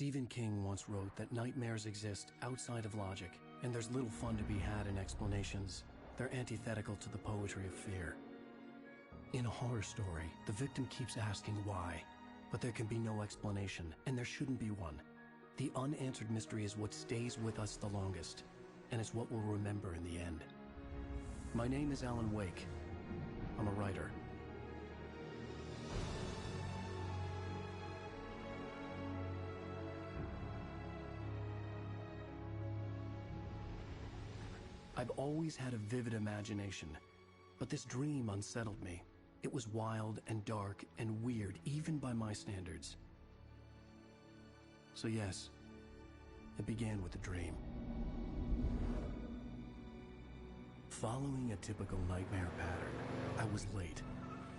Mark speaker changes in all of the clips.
Speaker 1: Stephen King once wrote that nightmares exist outside of logic, and there's little fun to be had in explanations. They're antithetical to the poetry of fear. In a horror story, the victim keeps asking why, but there can be no explanation, and there shouldn't be one. The unanswered mystery is what stays with us the longest, and it's what we'll remember in the end. My name is Alan Wake. I'm a writer. I've always had a vivid imagination, but this dream unsettled me. It was wild and dark and weird, even by my standards. So yes, it began with a dream. Following a typical nightmare pattern, I was late,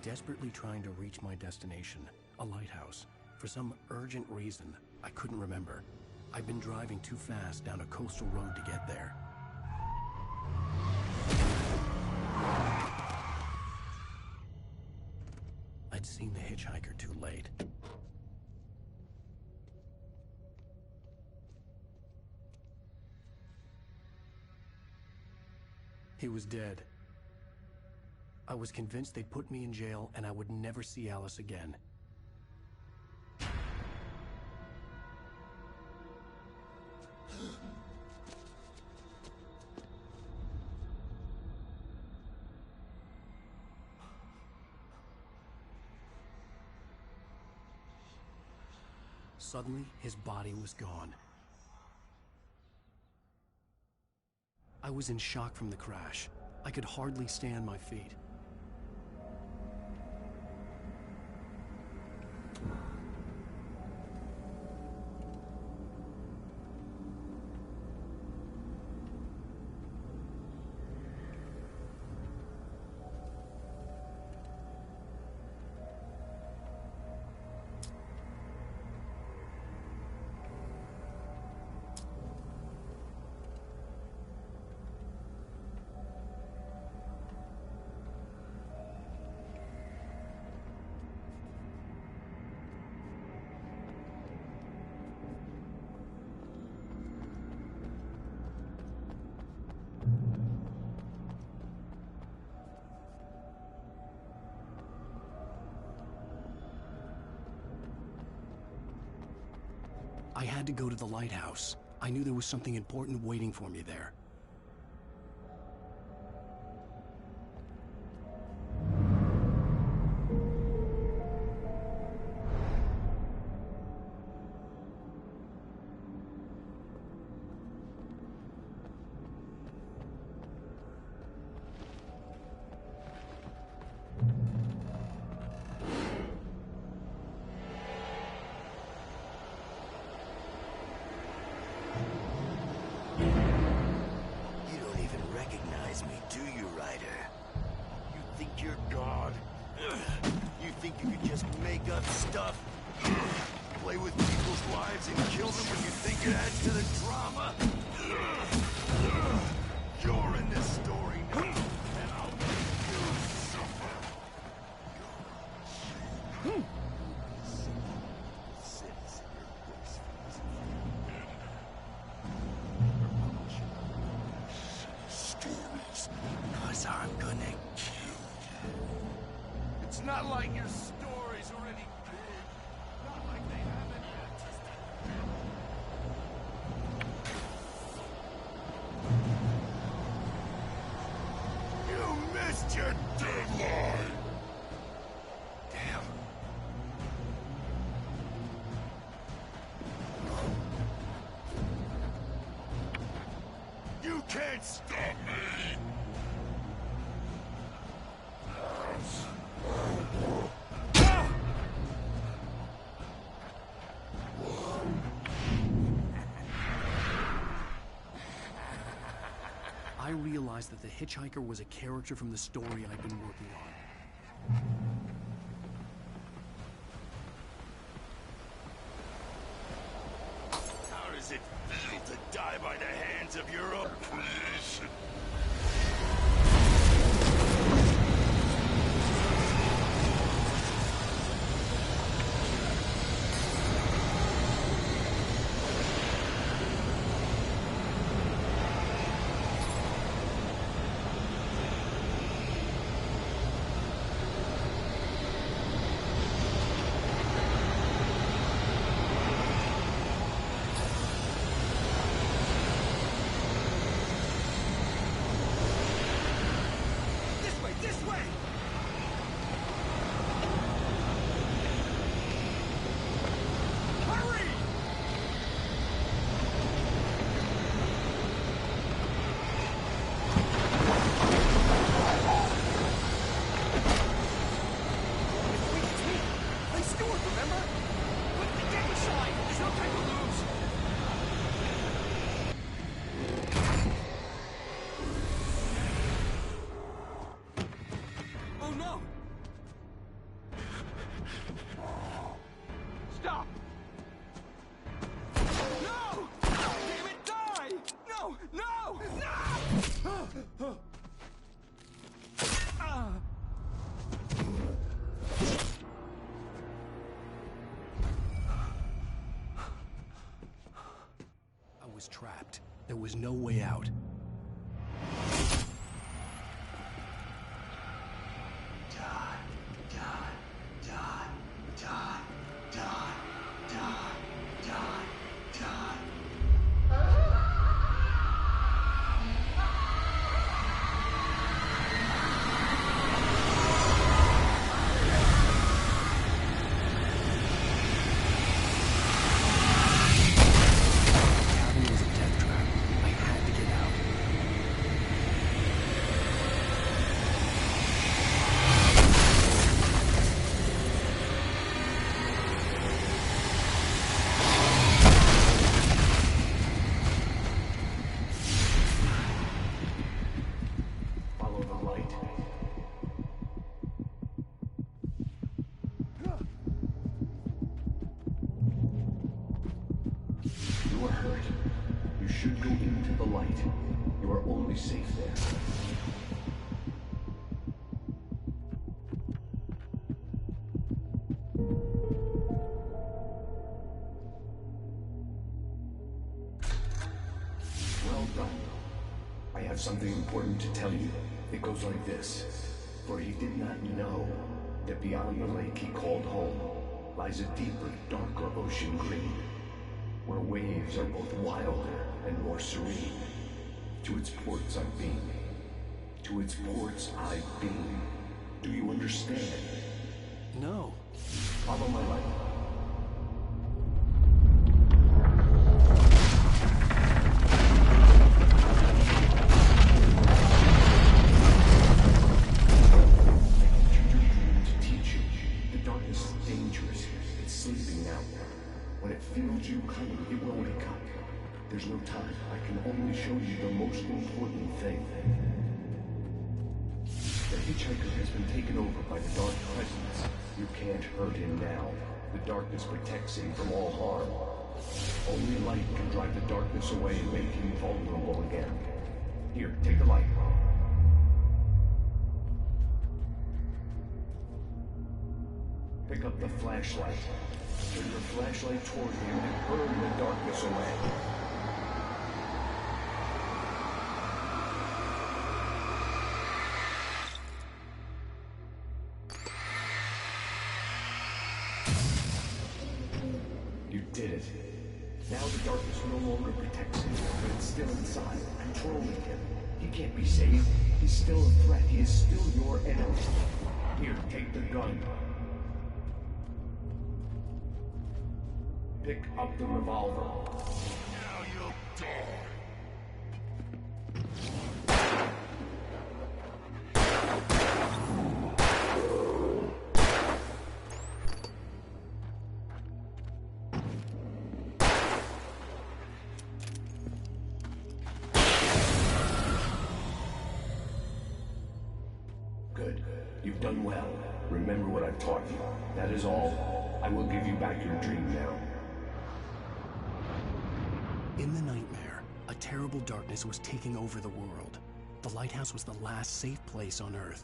Speaker 1: desperately trying to reach my destination, a lighthouse. For some urgent reason, I couldn't remember. I'd been driving too fast down a coastal road to get there. I'd seen the hitchhiker too late. He was dead. I was convinced they'd put me in jail and I would never see Alice again. Suddenly, his body was gone. I was in shock from the crash. I could hardly stand my feet. I had to go to the lighthouse. I knew there was something important waiting for me there.
Speaker 2: Not like your story's already big. Not like they haven't yet. You missed your deadline! Damn. You can't stop me!
Speaker 1: I realized that the hitchhiker was a character from the story I'd been working on.
Speaker 2: How does it feel to die by the hands of your oppressor?
Speaker 1: trapped. There was no way out.
Speaker 3: Safe there. Well done. I have something important to tell you. It goes like this. For he did not know that beyond the lake he called home lies a deeper, darker ocean green, where waves are both wilder and more serene. To its ports I've been. To its ports I've been. Do you understand?
Speaker 1: No.
Speaker 3: Follow my light. To teach you, the darkness is dangerous. It's sleeping now. When it feels you coming, it will wake up. There's no time. I can only show you the most important thing. The hitchhiker has been taken over by the dark presence. You can't hurt him now. The darkness protects him from all harm. Only light can drive the darkness away and make him vulnerable again. Here, take the light. Pick up the flashlight. Turn your flashlight toward him and burn the darkness away. You did it. Now the darkness no longer protects him, but it's still inside, controlling him. He can't be saved. He's still a threat. He is still your enemy. Here, take the gun. Pick up the revolver.
Speaker 2: Now you'll die.
Speaker 3: Good. You've done well. Remember what I've taught you. That is all. I will give you back your dream now.
Speaker 1: In the nightmare, a terrible darkness was taking over the world. The lighthouse was the last safe place on Earth.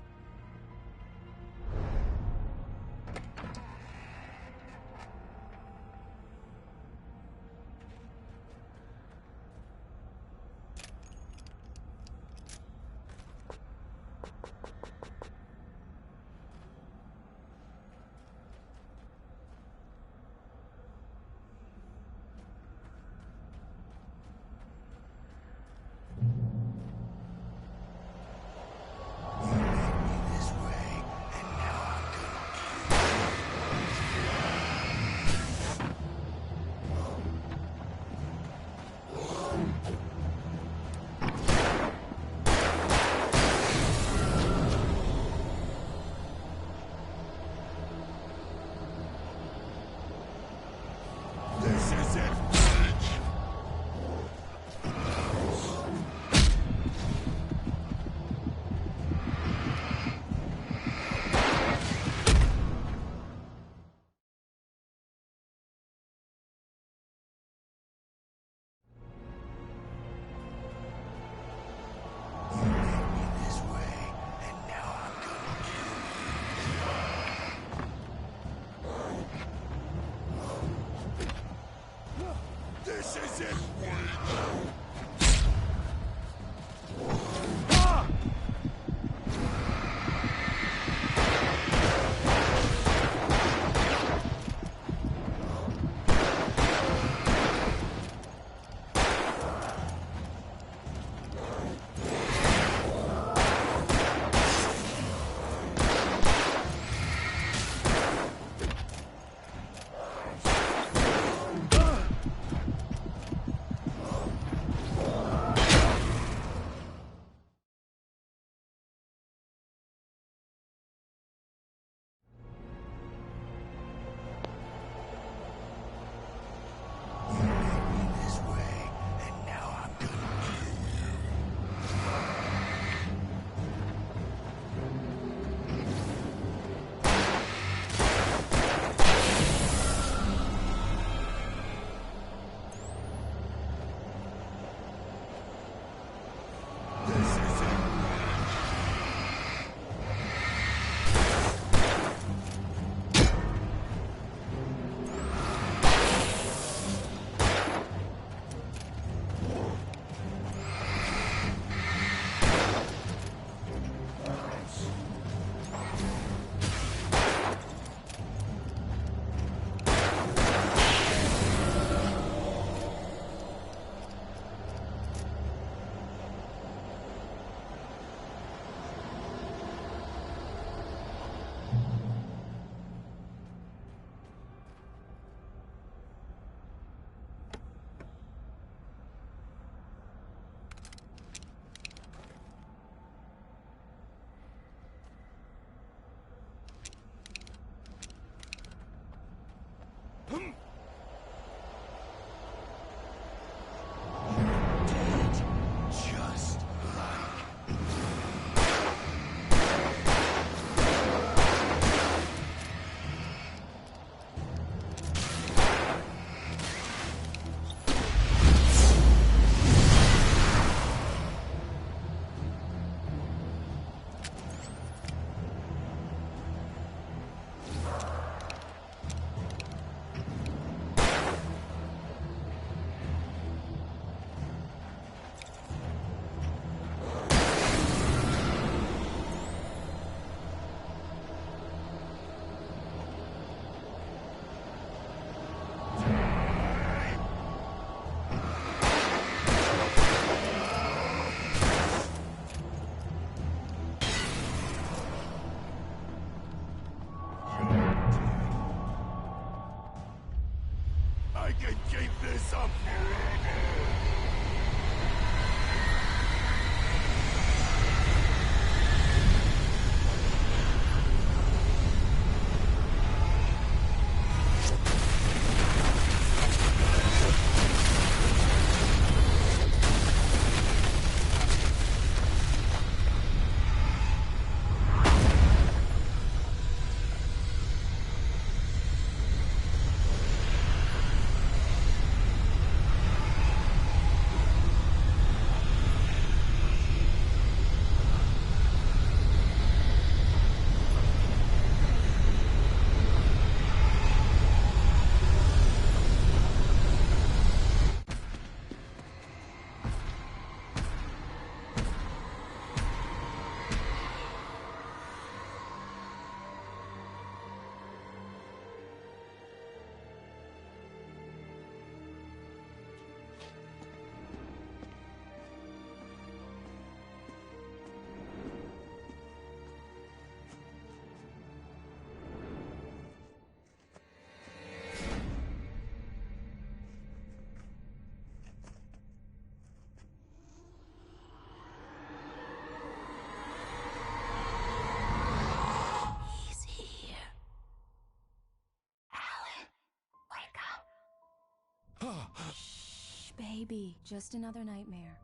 Speaker 4: Baby, just another nightmare.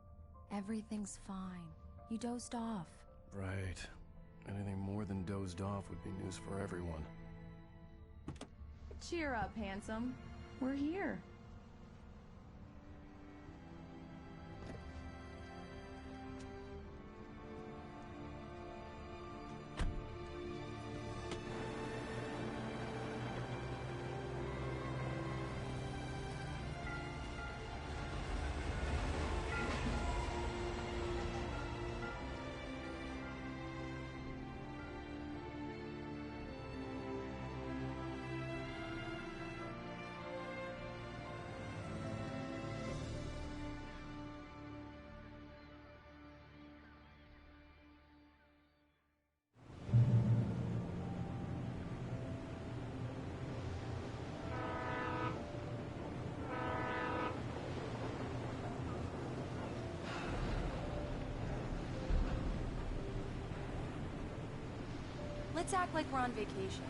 Speaker 4: Everything's fine. You dozed off.
Speaker 1: Right. Anything more than dozed off would be news for everyone.
Speaker 4: Cheer up, handsome. We're here. Let's act like we're on vacation.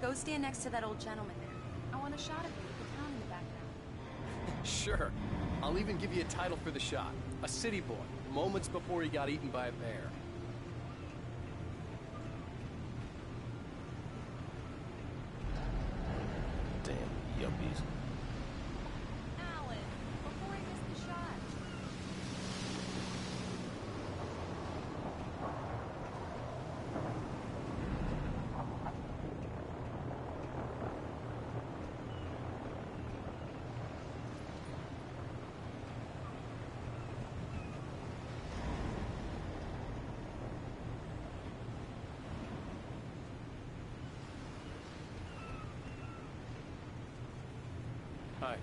Speaker 4: Go stand next to that old gentleman there. I want a shot of you with the town in the background.
Speaker 1: Sure. I'll even give you a title for the shot. A city boy, moments before he got eaten by a bear.
Speaker 5: Damn, yuppies.
Speaker 4: Alan, before I miss the shot.
Speaker 1: Hi.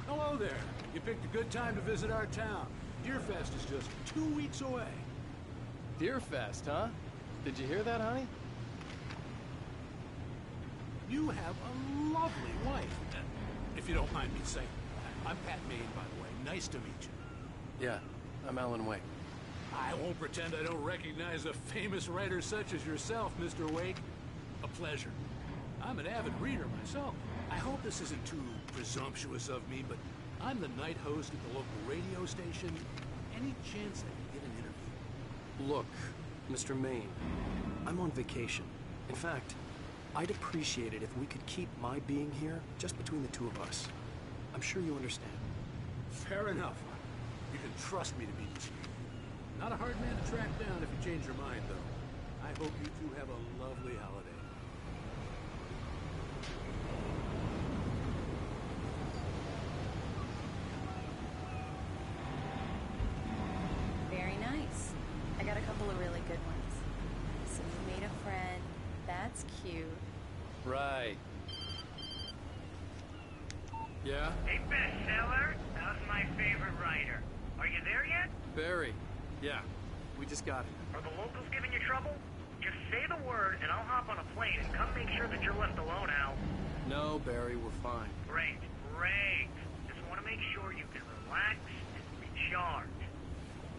Speaker 6: Hello there. You picked a good time to visit our town. Deerfest is just 2 weeks away.
Speaker 1: Deerfest, huh? Did you hear that, honey?
Speaker 6: You have a lovely wife. If you don't mind me saying. I'm Pat Maine, by the way. Nice to meet you.
Speaker 1: Yeah, I'm Alan Wake.
Speaker 6: I won't pretend I don't recognize a famous writer such as yourself, Mr. Wake. A pleasure. I'm an avid reader myself. I hope this isn't too presumptuous of me, but I'm the night host at the local radio station. Any chance I can get an interview?
Speaker 1: Look, Mr. Maine, I'm on vacation. In fact, I'd appreciate it if we could keep my being here just between the two of us. I'm sure you understand.
Speaker 6: Fair enough. You can trust me to be discreet. Not a hard man to track down if you change your mind, though. I hope you two have a lovely holiday.
Speaker 4: Very nice. I got a couple of really good ones. So you made a friend. That's cute.
Speaker 1: Right. Yeah?
Speaker 7: Hey, bestseller, how's my favorite writer? Are you there yet?
Speaker 1: Barry. Yeah, we just got here.
Speaker 7: Are the locals giving you trouble? Just say the word and I'll hop on a plane and come make sure that you're left alone, Al.
Speaker 1: No, Barry, we're fine.
Speaker 7: Great, great. Just want to make sure you can relax and recharge.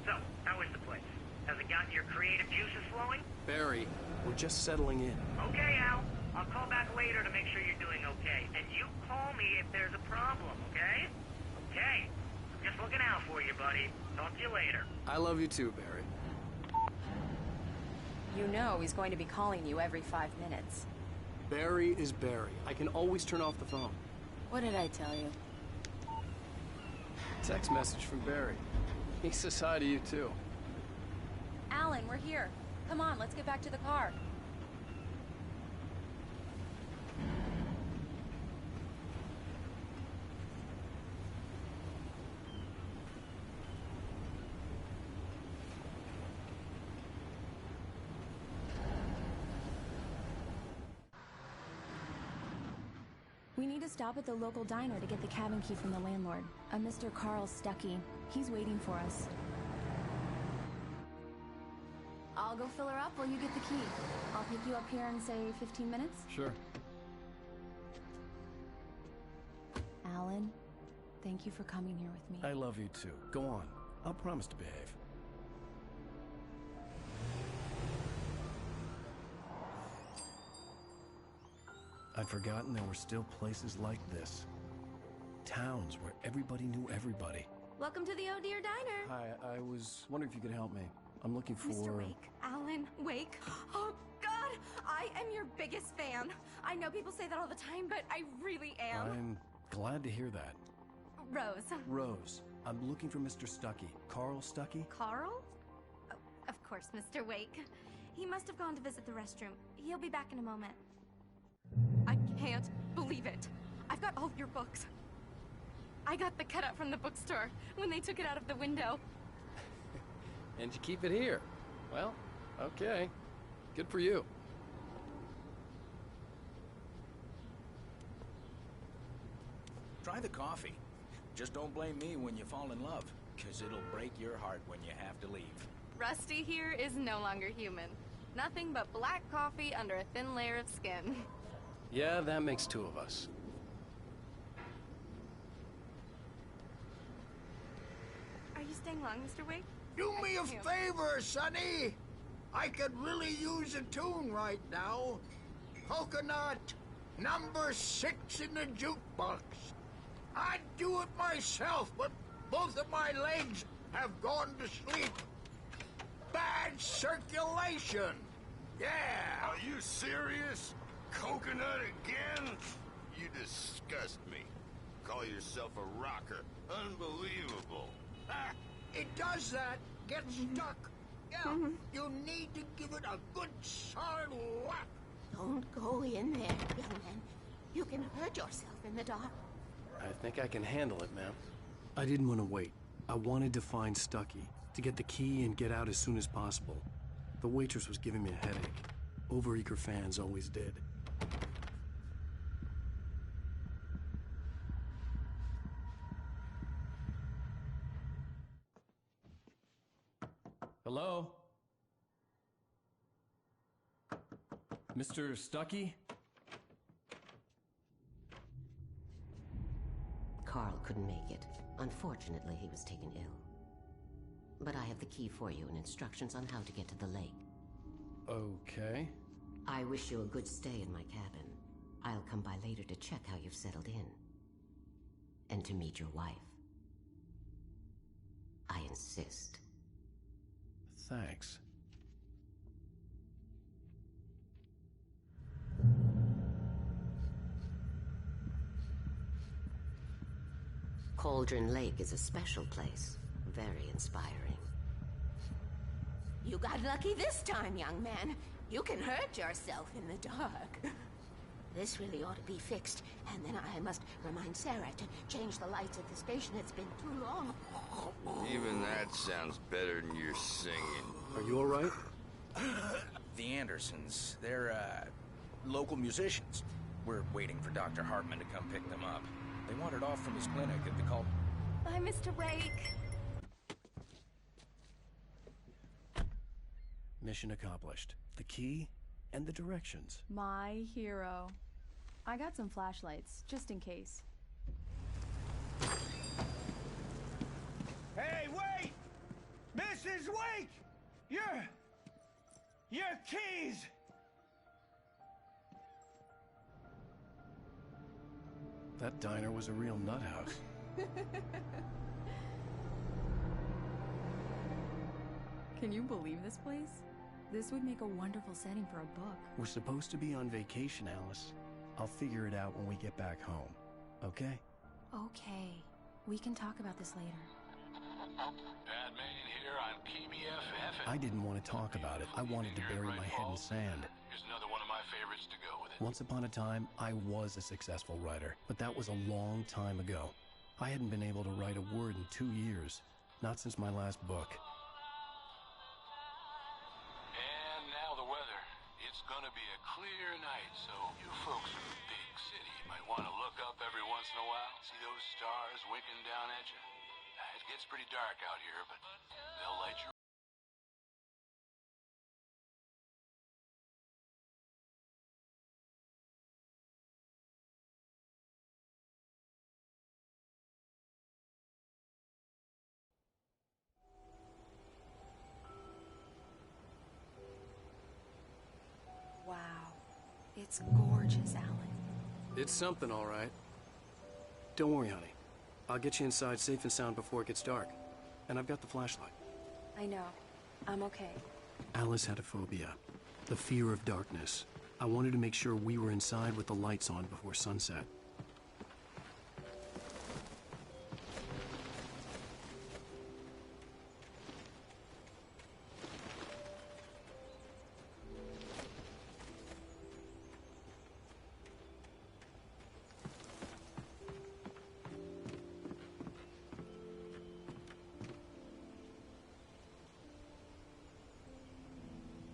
Speaker 7: So, how is the place? Has it gotten your creative juices flowing?
Speaker 1: Barry, we're just settling in.
Speaker 7: Okay, Al. I'll call back later to make sure you're doing okay. And you call me if there's a problem, okay? Okay. Just looking out for you, buddy. Talk to you later.
Speaker 1: I love you too, Barry.
Speaker 4: You know he's going to be calling you every 5 minutes.
Speaker 1: Barry is Barry. I can always turn off the phone.
Speaker 4: What did I tell you?
Speaker 1: Text message from Barry. He says hi to you too.
Speaker 4: Alan, we're here. Come on, let's get back to the car. We need to stop at the local diner to get the cabin key from the landlord, a Mr. Carl Stuckey. He's waiting for us. I'll go fill her up while you get the key. I'll pick you up here in, say, 15 minutes?
Speaker 1: Sure.
Speaker 4: Alan, thank you for coming here with me.
Speaker 1: I love you too. Go on. I'll promise to behave. I'd forgotten there were still places like this. towns where everybody knew everybody.
Speaker 4: Welcome to the Oh Dear Diner.
Speaker 1: Hi, I was wondering if you could help me. I'm looking for...
Speaker 8: Mr. Wake. Alan Wake. Oh, God! I am your biggest fan. I know people say that all the time, but I really am.
Speaker 1: I'm glad to hear that.
Speaker 8: Rose.
Speaker 1: Rose, I'm looking for Mr. Stuckey. Carl Stuckey?
Speaker 8: Carl? Oh, of course, Mr. Wake. He must have gone to visit the restroom. He'll be back in a moment. I can't believe it. I've got all of your books. I got the cutout from the bookstore when they took it out of the window.
Speaker 1: And you keep it here. Well, okay. Good for you.
Speaker 9: Try the coffee. Just don't blame me when you fall in love, because it'll break your heart when you have to leave.
Speaker 8: Rusty here is no longer human. Nothing but black coffee under a thin layer of skin.
Speaker 1: Yeah, that makes two of us.
Speaker 8: Are you staying long, Mr. Wake?
Speaker 10: Do me a favor, Sonny. I could really use a tune right now. Coconut, number 6 in the jukebox. I'd do it myself, but both of my legs have gone to sleep. Bad circulation. Yeah.
Speaker 2: Are you serious? Coconut again? You disgust me. Call yourself a rocker. Unbelievable.
Speaker 10: Ah, it does that. Get stuck. Yeah, you need to give it a good solid whack.
Speaker 11: Don't go in there, young man. You can hurt yourself in the dark.
Speaker 1: I think I can handle it, ma'am. I didn't want to wait. I wanted to find Stuckey, to get the key and get out as soon as possible. The waitress was giving me a headache. Overeager fans always did. Hello? Mr. Stuckey?
Speaker 11: Carl couldn't make it. Unfortunately, he was taken ill. But I have the key for you and instructions on how to get to the lake.
Speaker 1: Okay.
Speaker 11: I wish you a good stay in my cabin. I'll come by later to check how you've settled in. And to meet your wife. I insist.
Speaker 1: Thanks.
Speaker 11: Cauldron Lake is a special place. Very inspiring.
Speaker 12: You got lucky this time, young man. You can hurt yourself in the dark.
Speaker 11: This really ought to be fixed, and then I must remind Sarah to change the lights at the station. It's been too long.
Speaker 2: Even that sounds better than your singing.
Speaker 1: Are you all right?
Speaker 9: The Andersons, they're, local musicians. We're waiting for Dr. Hartman to come pick them up. They wandered off from his clinic and they called...
Speaker 8: Bye, Mr. Wake.
Speaker 1: Mission accomplished. The key and the directions.
Speaker 4: My hero. I got some flashlights, just in case.
Speaker 10: Hey, wait! Mrs. Wake! Your keys!
Speaker 1: That diner was a real nut house.
Speaker 4: Can you believe this place? This would make a wonderful setting for a book.
Speaker 1: We're supposed to be on vacation, Alice. I'll figure it out when we get back home. Okay?
Speaker 4: Okay. We can talk about this later.
Speaker 6: Batman here on KBFF.
Speaker 1: I didn't want to talk about it. I wanted to bury my head in sand.
Speaker 6: Here's another one of my favorites to go with it.
Speaker 1: Once upon a time, I was a successful writer, but that was a long time ago. I hadn't been able to write a word in 2 years. Not since my last book.
Speaker 6: And now the weather. It's gonna be a clear night, so you folks in the big city might want to look up every once in a while. See those stars winking down at you? It gets pretty dark out here, but they'll light you.
Speaker 8: Wow. It's gorgeous, Alan.
Speaker 1: It's something, all right. Don't worry, honey. I'll get you inside safe and sound before it gets dark. And I've got the flashlight.
Speaker 4: I know. I'm okay.
Speaker 1: Alice had a phobia. The fear of darkness. I wanted to make sure we were inside with the lights on before sunset.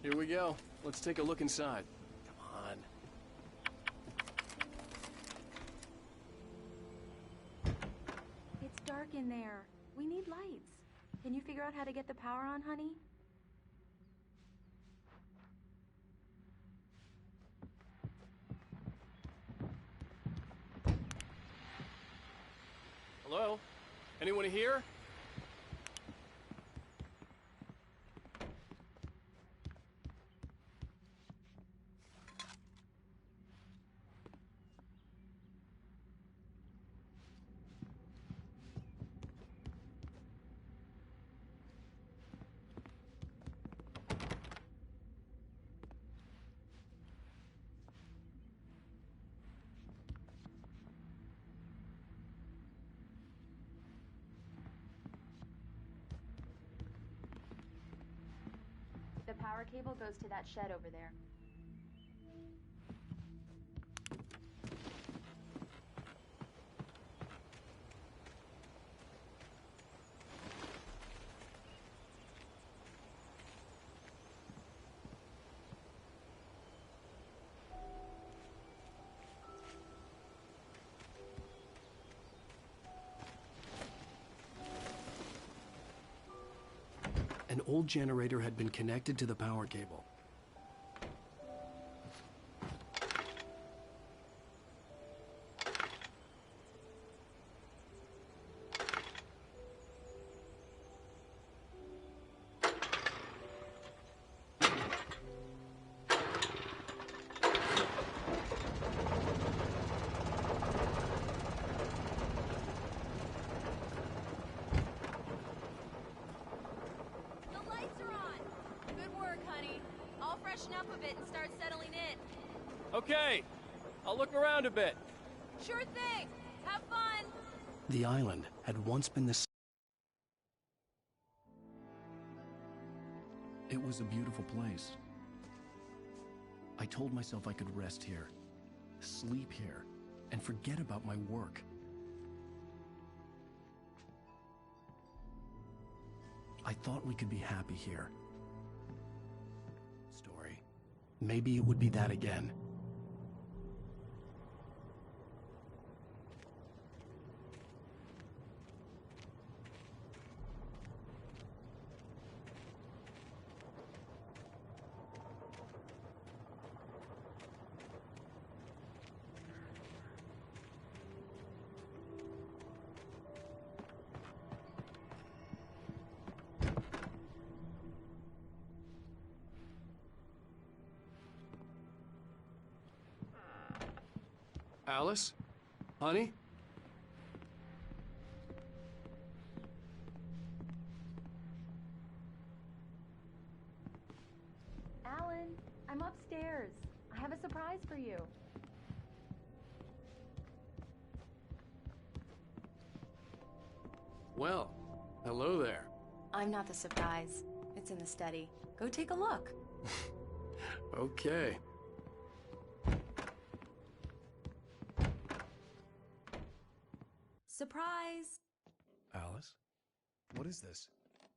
Speaker 1: Here we go. Let's take a look inside. Come on.
Speaker 4: It's dark in there. We need lights. Can you figure out how to get the power on, honey?
Speaker 1: Hello? Anyone here?
Speaker 4: The power cable goes to that shed over there.
Speaker 1: An old generator had been connected to the power cable.
Speaker 13: Up a bit and start settling in.
Speaker 1: Okay, I'll look around a bit.
Speaker 13: Sure thing. Have fun.
Speaker 1: The island had once been the... It was a beautiful place. I told myself I could rest here, sleep here, and forget about my work. I thought we could be happy here. Maybe it would be that again. Alice? Honey?
Speaker 4: Alan, I'm upstairs. I have a surprise for you.
Speaker 1: Well, hello there.
Speaker 4: I'm not the surprise. It's in the study. Go take a look.
Speaker 1: Okay.
Speaker 4: Surprise!
Speaker 1: Alice? What is this?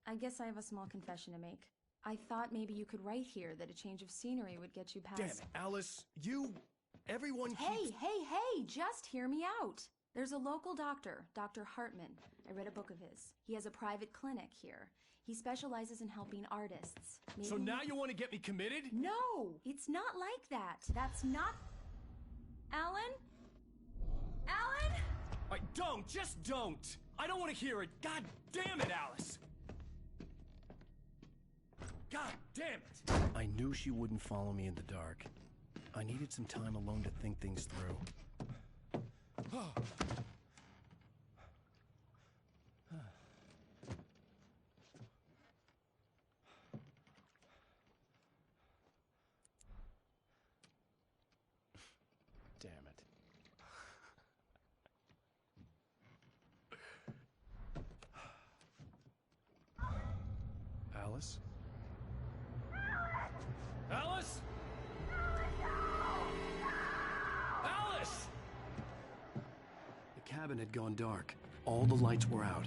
Speaker 4: I guess I have a small confession to make. I thought maybe you could write here that a change of scenery would get you past...
Speaker 1: Damn it, Alice. Everyone
Speaker 4: Hey, just hear me out. There's a local doctor, Dr. Hartman. I read a book of his. He has a private clinic here. He specializes in helping artists. Maybe...
Speaker 1: So now you want to get me committed?
Speaker 4: No, it's not like that. That's not... Alan? Alan?
Speaker 1: Just don't! I don't want to hear it! God damn it, Alice! God damn it! I knew she wouldn't follow me in the dark. I needed some time alone to think things through. cabin had gone dark. All the lights were out.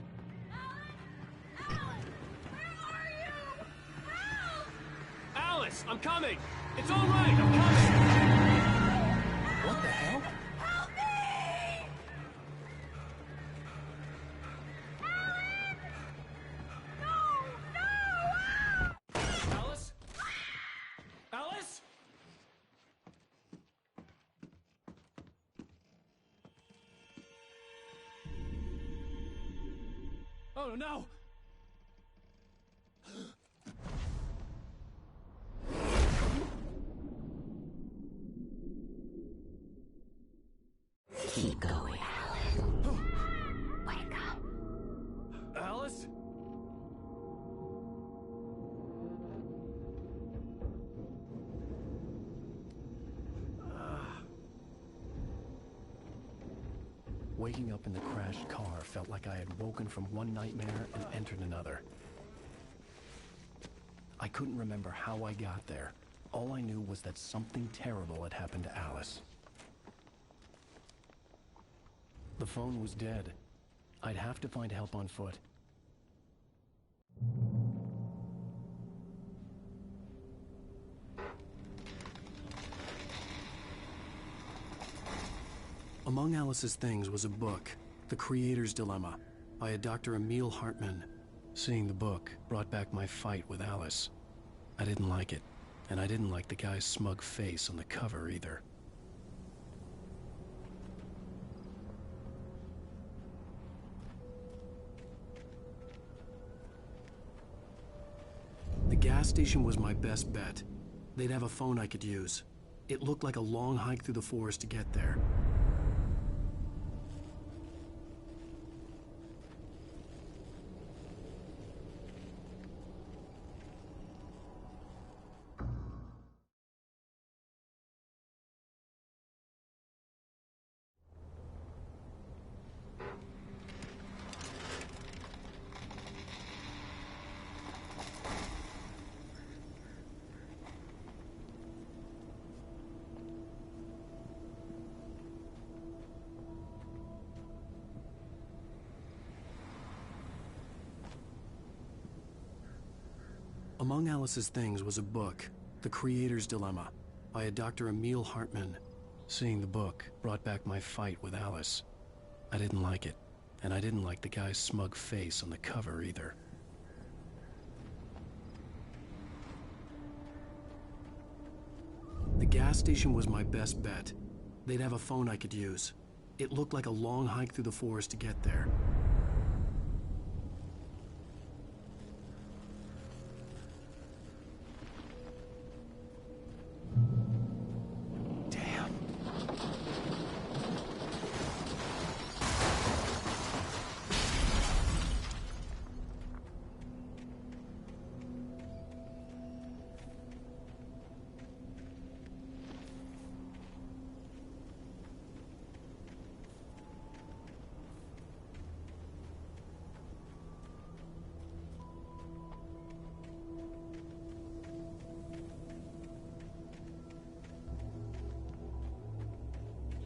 Speaker 14: Alice, I'm coming! It's all right, I'm coming!
Speaker 1: What the hell?
Speaker 13: Help me!
Speaker 14: Alice? Alice? Oh no!
Speaker 11: Keep going.
Speaker 8: Wake up.
Speaker 14: Alice?
Speaker 1: Waking up in the crashed car felt like I had woken from one nightmare and entered another. I couldn't remember how I got there. All I knew was that something terrible had happened to Alice. The phone was dead. I'd have to find help on foot. Among Alice's things was a book, The Creator's Dilemma, by a Dr. Emil Hartman. Seeing the book brought back my fight with Alice. I didn't like it, and I didn't like the guy's smug face on the cover either. The gas station was my best bet. They'd have a phone I could use. It looked like a long hike through the forest to get there. Among Alice's things was a book, The Creator's Dilemma, by a Dr. Emil Hartman. Seeing the book brought back my fight with Alice. I didn't like it, and I didn't like the guy's smug face on the cover either. The gas station was my best bet. They'd have a phone I could use. It looked like a long hike through the forest to get there.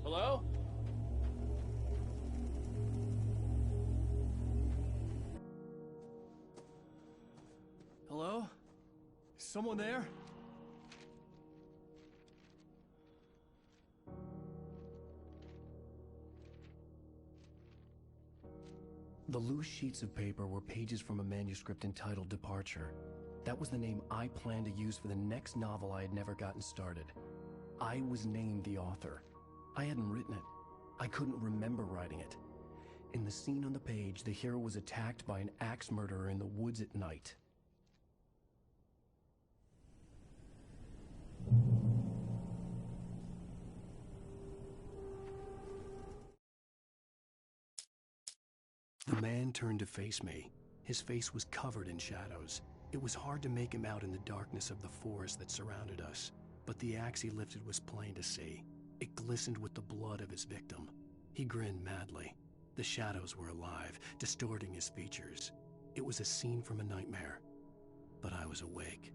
Speaker 14: Hello?
Speaker 1: Hello? Is someone there? The loose sheets of paper were pages from a manuscript entitled Departure. That was the name I planned to use for the next novel I had never gotten started. I was named the author. I hadn't written it. I couldn't remember writing it. In the scene on the page, the hero was attacked by an axe murderer in the woods at night. The man turned to face me. His face was covered in shadows. It was hard to make him out in the darkness of the forest that surrounded us, but the axe he lifted was plain to see. It glistened with the blood of his victim. He grinned madly. The shadows were alive, distorting his features. It was a scene from a nightmare, but I was awake.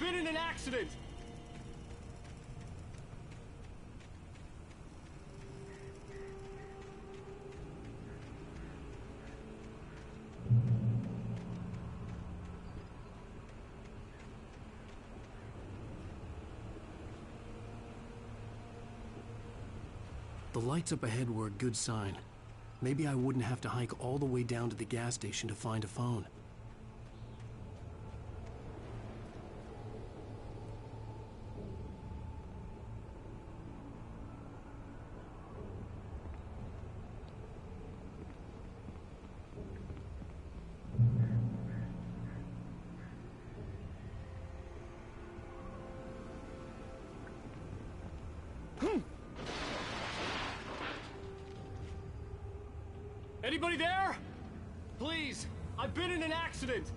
Speaker 14: been in an accident!
Speaker 1: The lights up ahead were a good sign. Maybe I wouldn't have to hike all the way down to the gas station to find a phone.
Speaker 14: Anybody there? Please, I've been in an accident.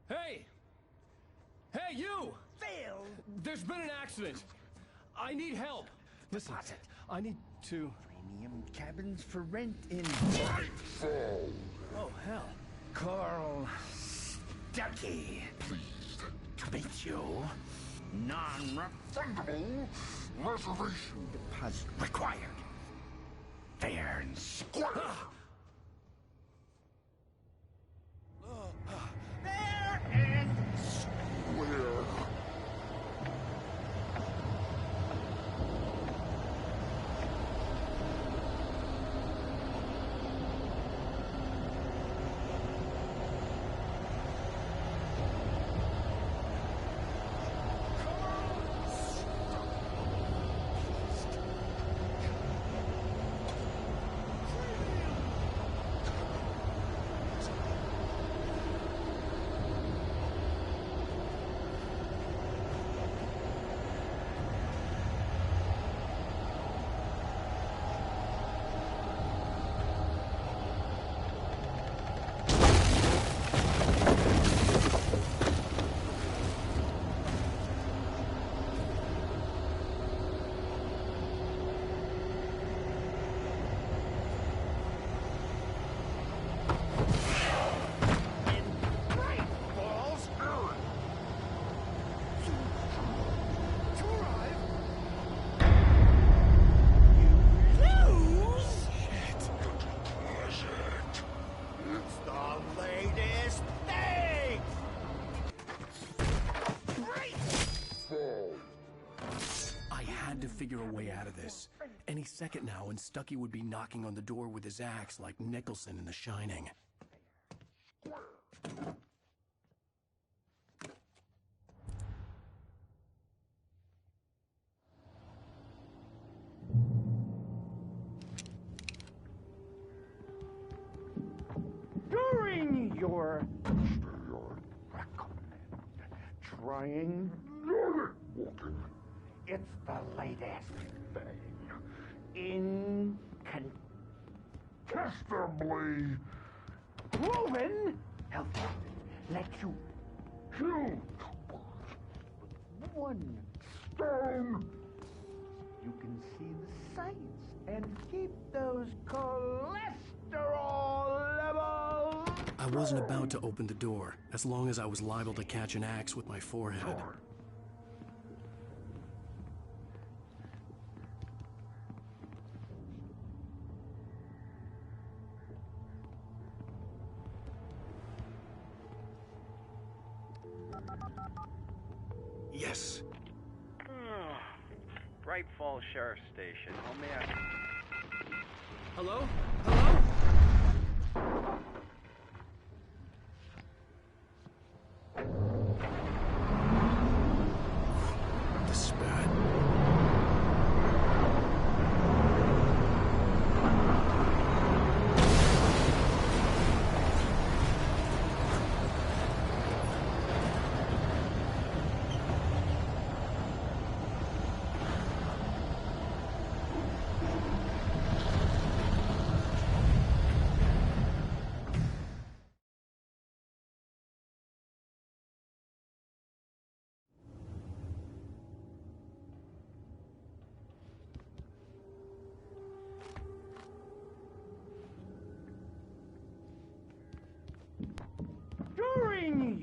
Speaker 14: Hey! Hey, you!
Speaker 10: Phil!
Speaker 14: There's been an accident. I need help.
Speaker 1: Listen, I need to...
Speaker 10: Premium cabins for rent in...
Speaker 1: Oh, hell.
Speaker 10: Carl Stuckey.
Speaker 2: Pleased
Speaker 10: to meet you. Non-refundable reservation deposit required. Fair and square. Fair and square.
Speaker 1: Figure a way out of this. Any second now, and Stuckey would be knocking on the door with his axe like Nicholson in The Shining.
Speaker 10: During your trying walking. It's the latest thing. Incontestably proven healthy. Let you kill with one stone. You can see the sights and keep those cholesterol levels.
Speaker 1: I wasn't about to open the door, as long as I was liable to catch an axe with my forehead. Yes.
Speaker 15: Bright Falls Sheriff Station. How may I...
Speaker 14: Hello? Hello?
Speaker 1: The spirit.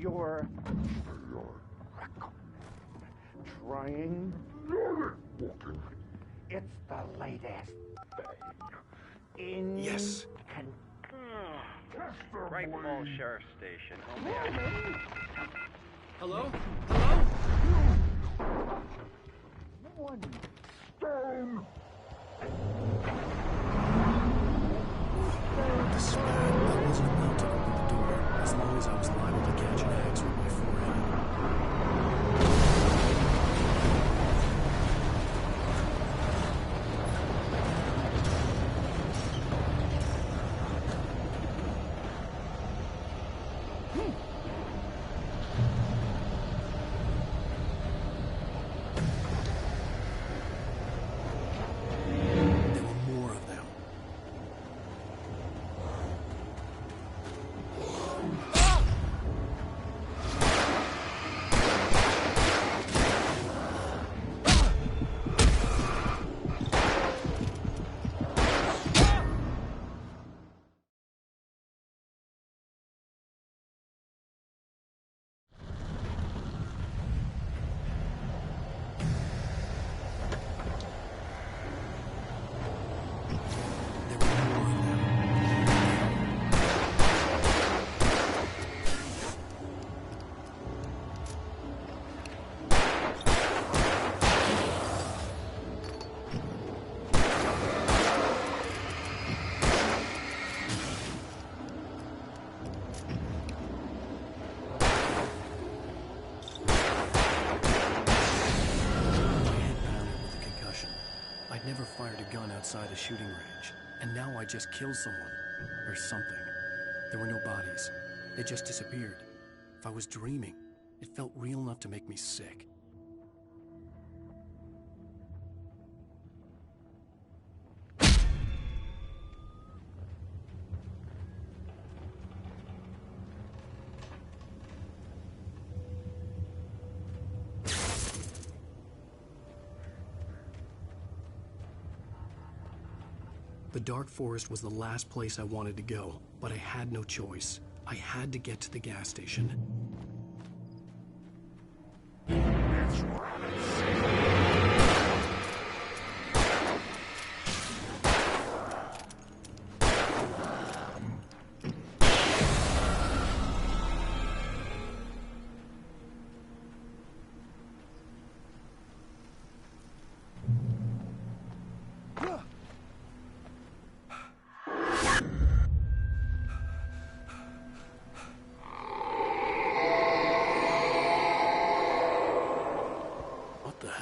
Speaker 10: You're trying. It's the latest thing in.
Speaker 15: Yes. Bright Falls Sheriff Station. How may I?
Speaker 14: Hello? Hello?
Speaker 10: One stone.
Speaker 1: Despair. I wasn't about to open the door, as long as I was liable to catch an axe with my forehead. Never fired a gun outside a shooting range, and now I just killed someone. Or something. There were no bodies. They just disappeared. If I was dreaming, it felt real enough to make me sick. The dark forest was the last place I wanted to go, but I had no choice. I had to get to the gas station.
Speaker 10: That's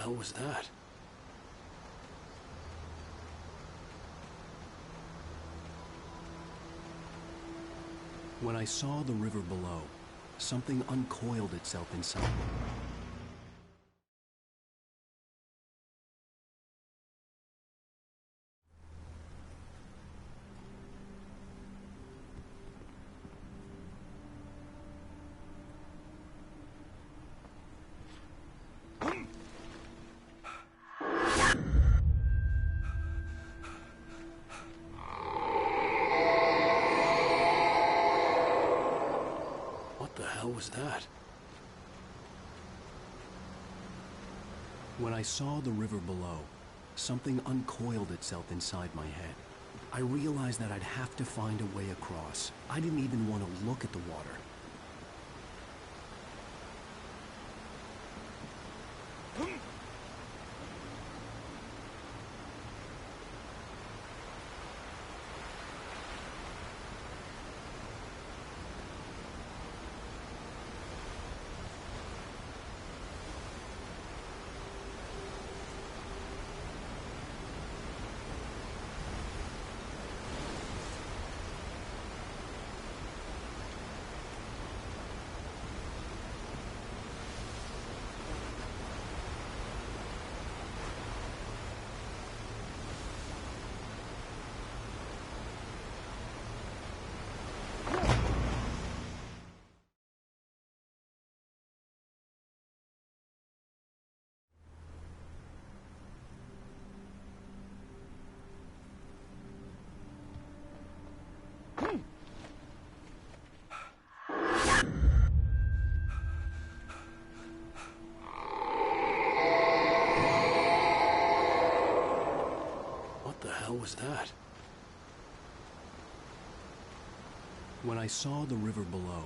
Speaker 1: What was that? When I saw the river below, something uncoiled itself inside me. What was that? When I saw the river below, something uncoiled itself inside my head. I realized that I'd have to find a way across. I didn't even want to look at the water. the hell was that? When I saw the river below,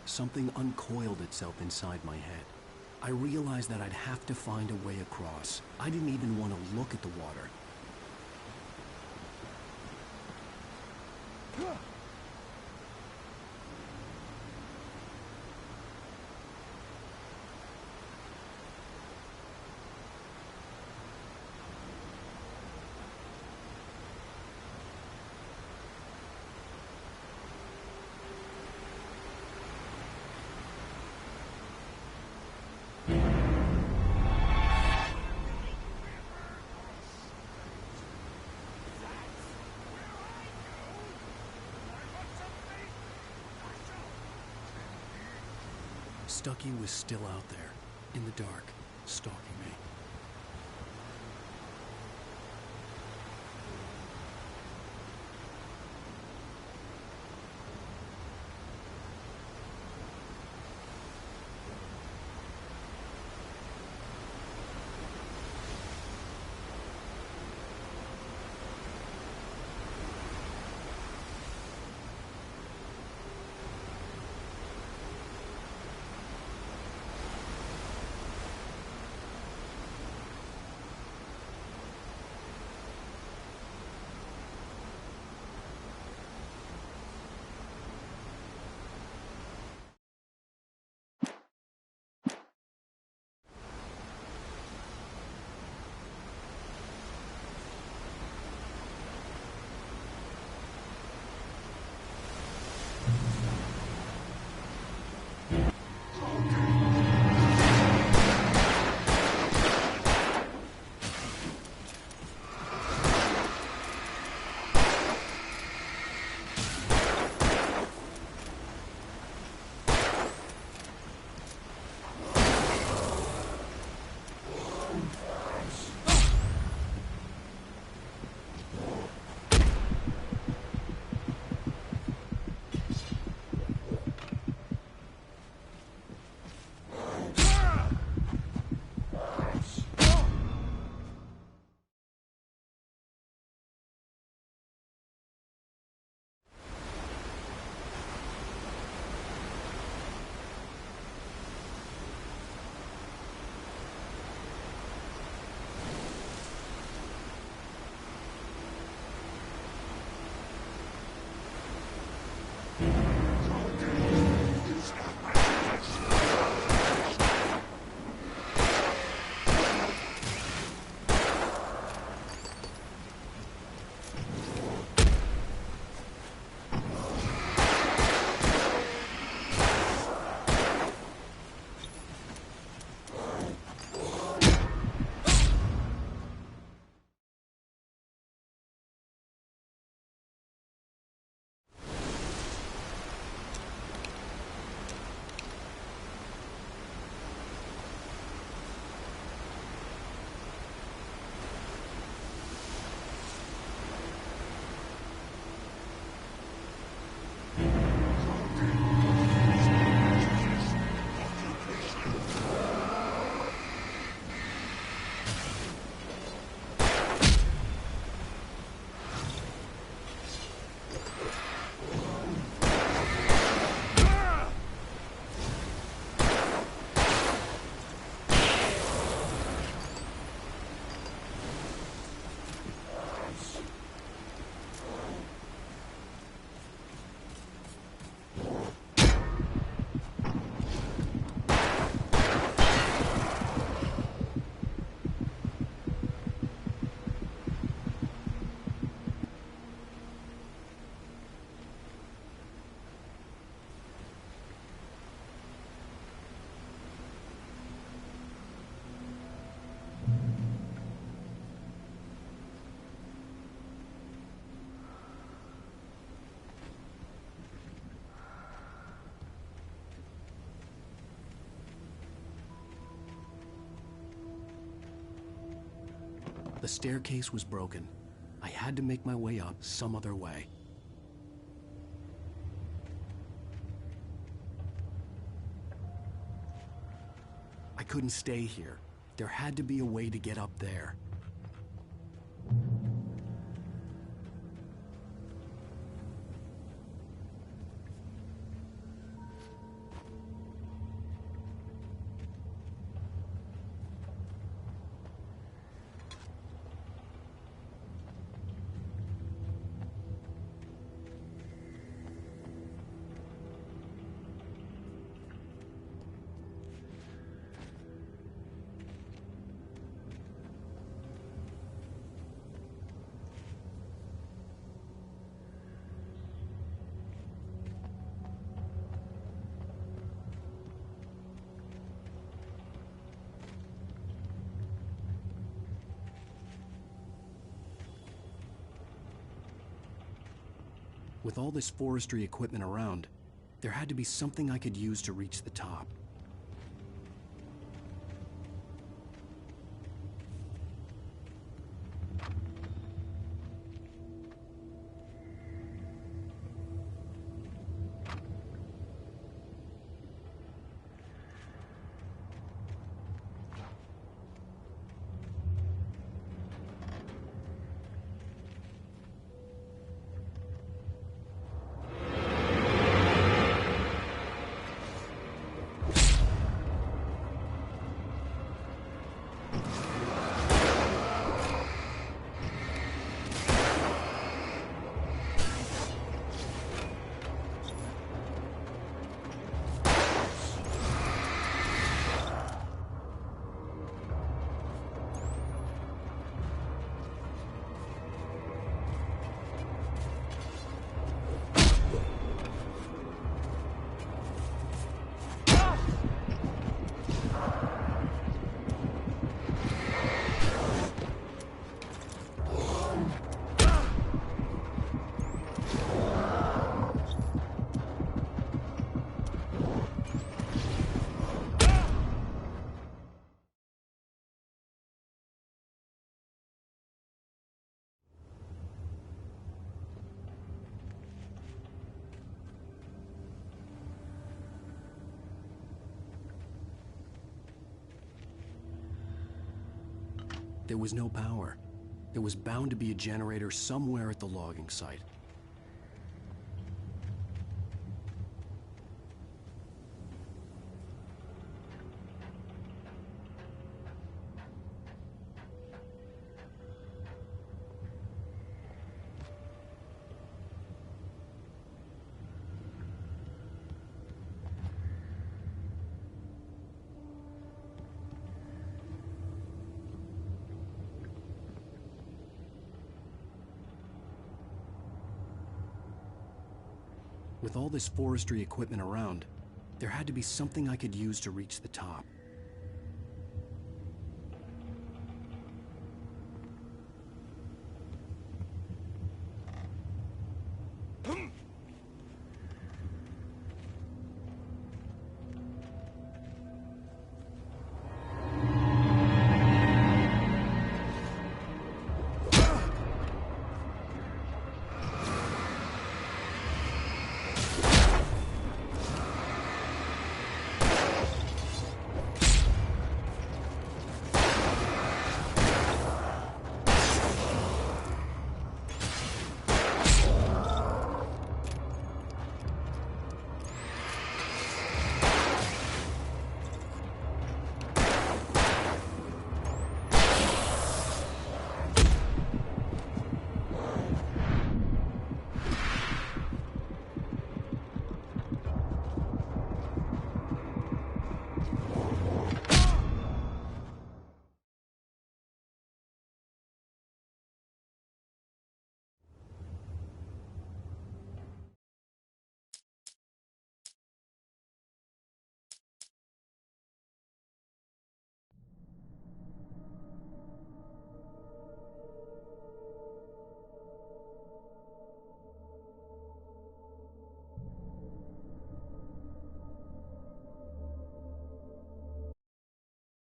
Speaker 1: something uncoiled itself inside my head. I realized that I'd have to find a way across. I didn't even want to look at the water. Stucky was still out there, in the dark, stalking me. The staircase was broken. I had to make my way up some other way. I couldn't stay here. There had to be a way to get up there. With all this forestry equipment around, there had to be something I could use to reach the top. There was no power. There was bound to be a generator somewhere at the logging site. With all this forestry equipment around, there had to be something I could use to reach the top.